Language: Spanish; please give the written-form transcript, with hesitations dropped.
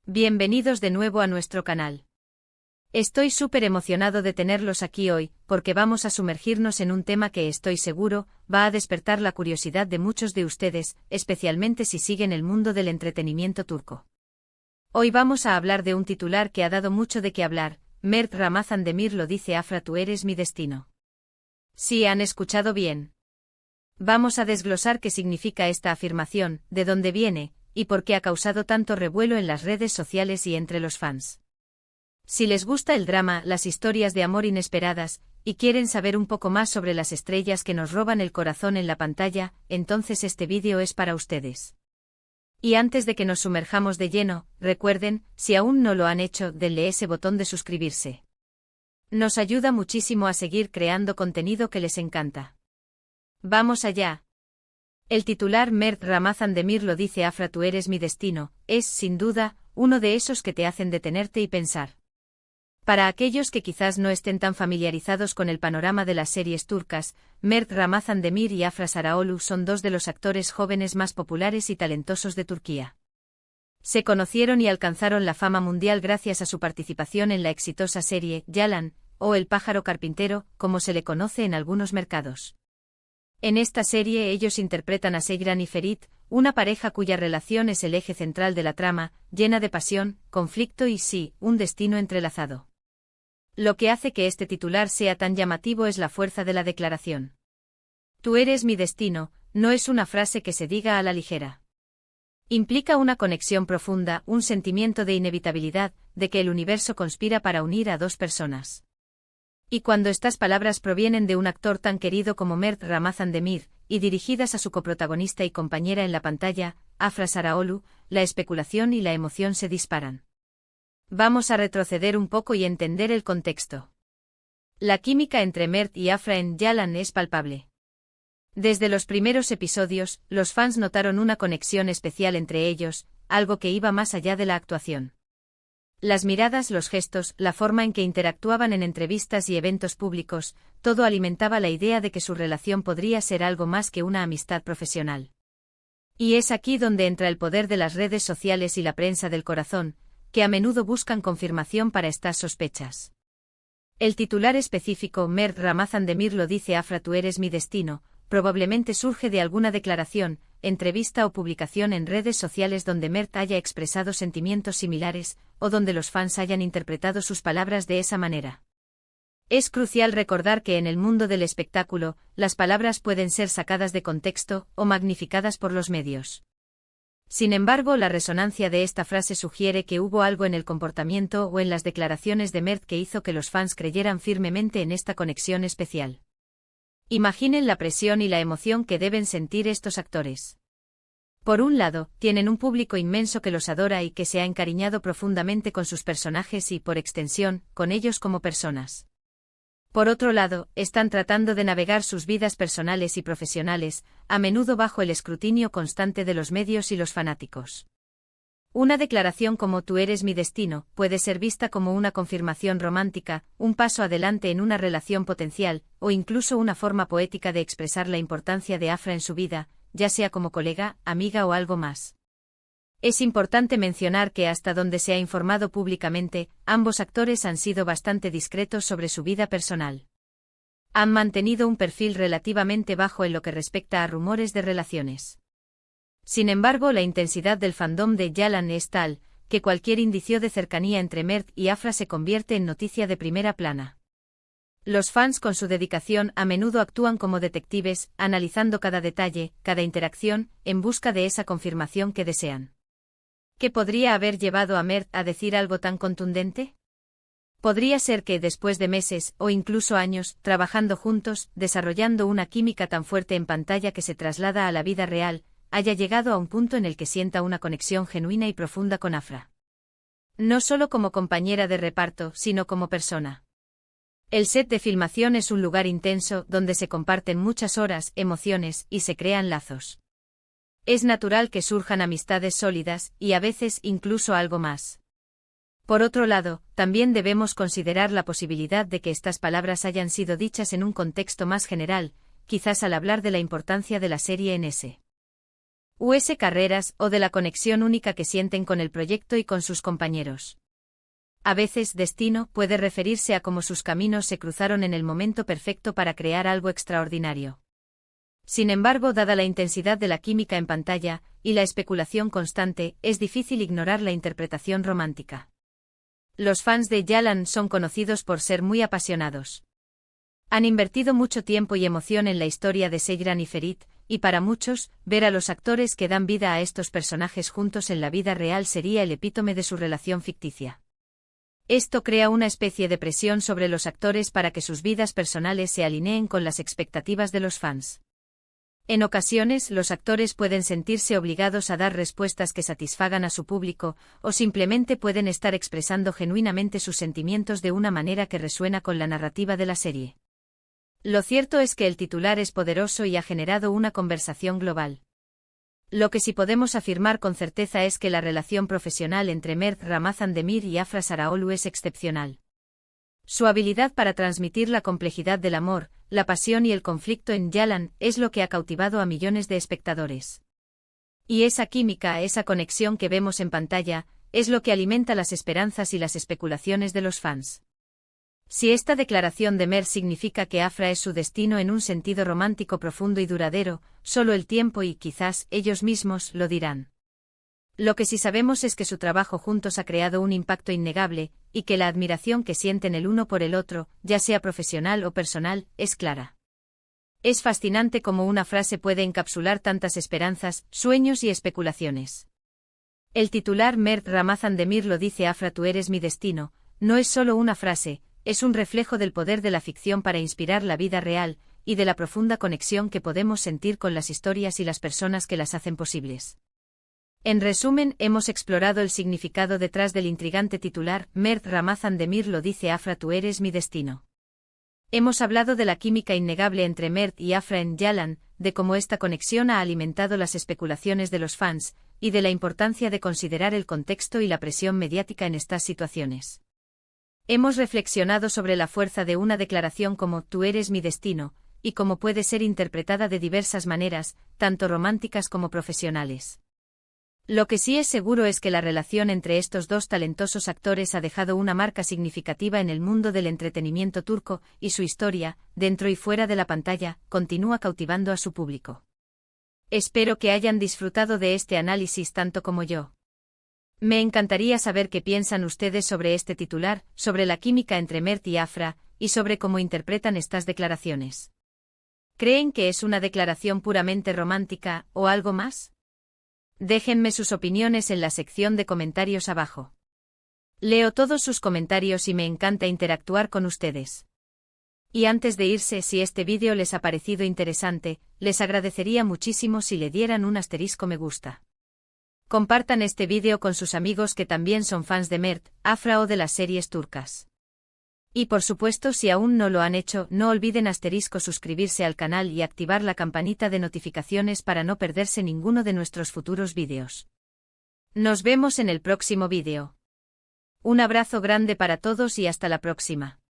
Bienvenidos de nuevo a nuestro canal. Estoy súper emocionado de tenerlos aquí hoy, porque vamos a sumergirnos en un tema que estoy seguro va a despertar la curiosidad de muchos de ustedes, especialmente si siguen el mundo del entretenimiento turco. Hoy vamos a hablar de un titular que ha dado mucho de qué hablar: Mert Ramazan Demir lo dice Afra, tú eres mi destino. Sí, han escuchado bien. Vamos a desglosar qué significa esta afirmación, de dónde viene, y por qué ha causado tanto revuelo en las redes sociales y entre los fans. Si les gusta el drama, las historias de amor inesperadas, y quieren saber un poco más sobre las estrellas que nos roban el corazón en la pantalla, entonces este vídeo es para ustedes. Y antes de que nos sumerjamos de lleno, recuerden, si aún no lo han hecho, denle ese botón de suscribirse. Nos ayuda muchísimo a seguir creando contenido que les encanta. Vamos allá. El titular Mert Ramazan Demir lo dice Afra, tú eres mi destino, es, sin duda, uno de esos que te hacen detenerte y pensar. Para aquellos que quizás no estén tan familiarizados con el panorama de las series turcas, Mert Ramazan Demir y Afra Saraoglu son dos de los actores jóvenes más populares y talentosos de Turquía. Se conocieron y alcanzaron la fama mundial gracias a su participación en la exitosa serie Yalan, o El pájaro carpintero, como se le conoce en algunos mercados. En esta serie ellos interpretan a Seyran y Ferit, una pareja cuya relación es el eje central de la trama, llena de pasión, conflicto y sí, un destino entrelazado. Lo que hace que este titular sea tan llamativo es la fuerza de la declaración. Tú eres mi destino, no es una frase que se diga a la ligera. Implica una conexión profunda, un sentimiento de inevitabilidad, de que el universo conspira para unir a dos personas. Y cuando estas palabras provienen de un actor tan querido como Mert Ramazan Demir, y dirigidas a su coprotagonista y compañera en la pantalla, Afra Saraoglu, la especulación y la emoción se disparan. Vamos a retroceder un poco y entender el contexto. La química entre Mert y Afra en Yalan es palpable. Desde los primeros episodios, los fans notaron una conexión especial entre ellos, algo que iba más allá de la actuación. Las miradas, los gestos, la forma en que interactuaban en entrevistas y eventos públicos, todo alimentaba la idea de que su relación podría ser algo más que una amistad profesional. Y es aquí donde entra el poder de las redes sociales y la prensa del corazón, que a menudo buscan confirmación para estas sospechas. El titular específico Mert Ramazan Demir lo dice Afra, tú eres mi destino, probablemente surge de alguna declaración, entrevista o publicación en redes sociales donde Mert haya expresado sentimientos similares, o donde los fans hayan interpretado sus palabras de esa manera. Es crucial recordar que en el mundo del espectáculo, las palabras pueden ser sacadas de contexto o magnificadas por los medios. Sin embargo, la resonancia de esta frase sugiere que hubo algo en el comportamiento o en las declaraciones de Mert que hizo que los fans creyeran firmemente en esta conexión especial. Imaginen la presión y la emoción que deben sentir estos actores. Por un lado, tienen un público inmenso que los adora y que se ha encariñado profundamente con sus personajes y, por extensión, con ellos como personas. Por otro lado, están tratando de navegar sus vidas personales y profesionales, a menudo bajo el escrutinio constante de los medios y los fanáticos. Una declaración como tú eres mi destino puede ser vista como una confirmación romántica, un paso adelante en una relación potencial, o incluso una forma poética de expresar la importancia de Afra en su vida, ya sea como colega, amiga o algo más. Es importante mencionar que hasta donde se ha informado públicamente, ambos actores han sido bastante discretos sobre su vida personal. Han mantenido un perfil relativamente bajo en lo que respecta a rumores de relaciones. Sin embargo, la intensidad del fandom de Yalan es tal, que cualquier indicio de cercanía entre Mert y Afra se convierte en noticia de primera plana. Los fans con su dedicación a menudo actúan como detectives, analizando cada detalle, cada interacción, en busca de esa confirmación que desean. ¿Qué podría haber llevado a Mert a decir algo tan contundente? Podría ser que después de meses, o incluso años, trabajando juntos, desarrollando una química tan fuerte en pantalla que se traslada a la vida real, haya llegado a un punto en el que sienta una conexión genuina y profunda con Afra. No solo como compañera de reparto, sino como persona. El set de filmación es un lugar intenso donde se comparten muchas horas, emociones y se crean lazos. Es natural que surjan amistades sólidas y a veces incluso algo más. Por otro lado, también debemos considerar la posibilidad de que estas palabras hayan sido dichas en un contexto más general, quizás al hablar de la importancia de la serie en ese carreras o de la conexión única que sienten con el proyecto y con sus compañeros. A veces, destino puede referirse a cómo sus caminos se cruzaron en el momento perfecto para crear algo extraordinario. Sin embargo, dada la intensidad de la química en pantalla y la especulación constante, es difícil ignorar la interpretación romántica. Los fans de Yalan son conocidos por ser muy apasionados. Han invertido mucho tiempo y emoción en la historia de Seyran y Ferit, y para muchos, ver a los actores que dan vida a estos personajes juntos en la vida real sería el epítome de su relación ficticia. Esto crea una especie de presión sobre los actores para que sus vidas personales se alineen con las expectativas de los fans. En ocasiones, los actores pueden sentirse obligados a dar respuestas que satisfagan a su público, o simplemente pueden estar expresando genuinamente sus sentimientos de una manera que resuena con la narrativa de la serie. Lo cierto es que el titular es poderoso y ha generado una conversación global. Lo que sí podemos afirmar con certeza es que la relación profesional entre Mert Ramazan Demir y Afra Saraoglu es excepcional. Su habilidad para transmitir la complejidad del amor, la pasión y el conflicto en Yalan es lo que ha cautivado a millones de espectadores. Y esa química, esa conexión que vemos en pantalla, es lo que alimenta las esperanzas y las especulaciones de los fans. Si esta declaración de Mert significa que Afra es su destino en un sentido romántico profundo y duradero, solo el tiempo y quizás ellos mismos lo dirán. Lo que sí sabemos es que su trabajo juntos ha creado un impacto innegable, y que la admiración que sienten el uno por el otro, ya sea profesional o personal, es clara. Es fascinante cómo una frase puede encapsular tantas esperanzas, sueños y especulaciones. El titular Mert Ramazan Demir lo dice Afra, tú eres mi destino, no es solo una frase, es un reflejo del poder de la ficción para inspirar la vida real, y de la profunda conexión que podemos sentir con las historias y las personas que las hacen posibles. En resumen, hemos explorado el significado detrás del intrigante titular, Mert Ramazan Demir lo dice Afra, tú eres mi destino. Hemos hablado de la química innegable entre Mert y Afra en Yalan, de cómo esta conexión ha alimentado las especulaciones de los fans, y de la importancia de considerar el contexto y la presión mediática en estas situaciones. Hemos reflexionado sobre la fuerza de una declaración como tú eres mi destino, y cómo puede ser interpretada de diversas maneras, tanto románticas como profesionales. Lo que sí es seguro es que la relación entre estos dos talentosos actores ha dejado una marca significativa en el mundo del entretenimiento turco, y su historia, dentro y fuera de la pantalla, continúa cautivando a su público. Espero que hayan disfrutado de este análisis tanto como yo. Me encantaría saber qué piensan ustedes sobre este titular, sobre la química entre Mert y Afra, y sobre cómo interpretan estas declaraciones. ¿Creen que es una declaración puramente romántica, o algo más? Déjenme sus opiniones en la sección de comentarios abajo. Leo todos sus comentarios y me encanta interactuar con ustedes. Y antes de irse, si este vídeo les ha parecido interesante, les agradecería muchísimo si le dieran un asterisco me gusta. Compartan este vídeo con sus amigos que también son fans de Mert, Afra o de las series turcas. Y por supuesto, si aún no lo han hecho, no olviden suscribirse al canal y activar la campanita de notificaciones para no perderse ninguno de nuestros futuros vídeos. Nos vemos en el próximo vídeo. Un abrazo grande para todos y hasta la próxima.